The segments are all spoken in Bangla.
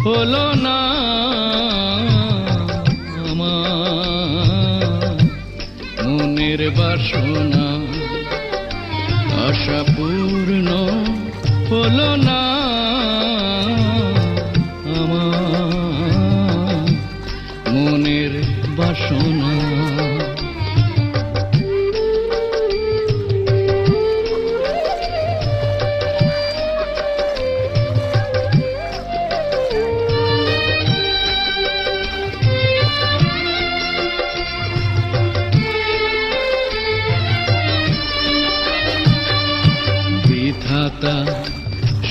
হলো না আমার মনের বাসনা, আশা পূর্ণ হলো না আমার মনের বাসনা। বিধাতা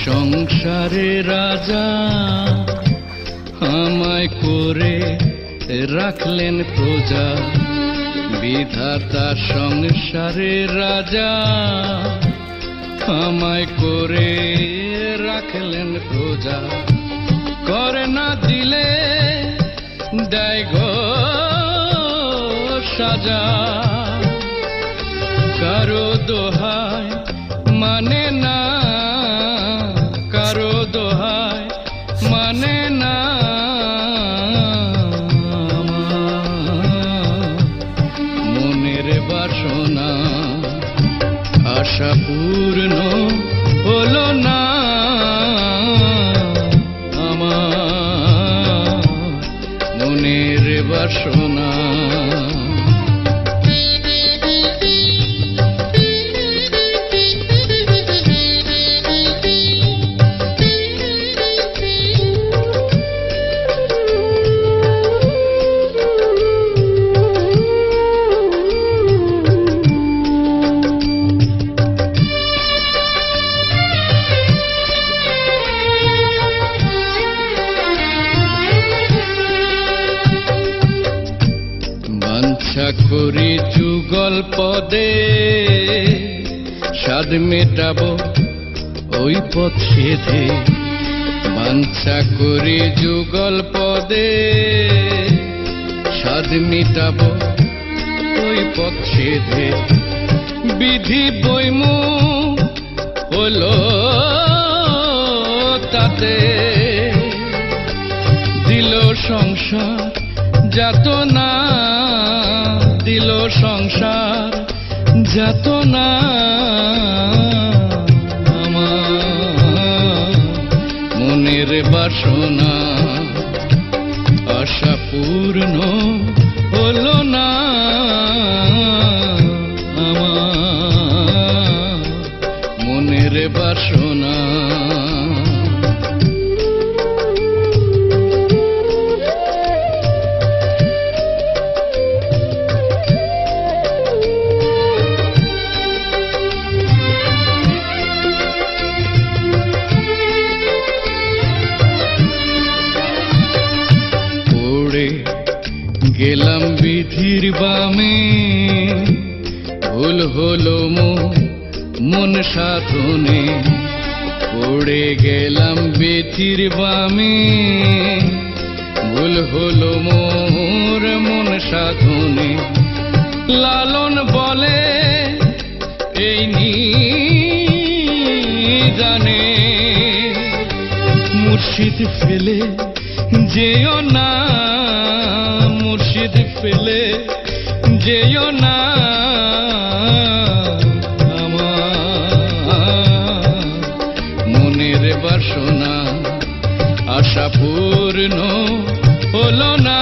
সংসারে রাজা আমায় করে রাখলেন প্রজা, বিধাতা সংসারে রাজা আমায় করে রাখলেন প্রজা, করে না দিলে দেয় গো সাজা, কারো দোহায় মানে না, কারো দোহায় মানে না মনের বাসনা, আশা পূর্ণ হলো না আমার মনের বাসনা। বাঞ্ছা করি যুগল পদে স্বাদ মেটাবো ওই পথ সেধে, বাঞ্ছা করি যুগল পদে স্বাদ মেটাবো ওই পথ সেধে, বিধি বইমু হলো তাতে দিল সংসার যাতনা, দিল সংসার যাতনা আমার মনের বাসনা, আশা পূর্ণ হলো না আমার মনের বাসনা। গেলাম বিধির বামে ভুল হলো মন সাধনে, পড়ে গেলাম বিধির বামে ভুল হলো মোর মন সাধনে, লালন বলে এই জানে মুর্শিদ ফেলে যেও না, মুর্শিদ ফেলে যেও না আমার মনের বাসনা, আশা পূর্ণ হলো না।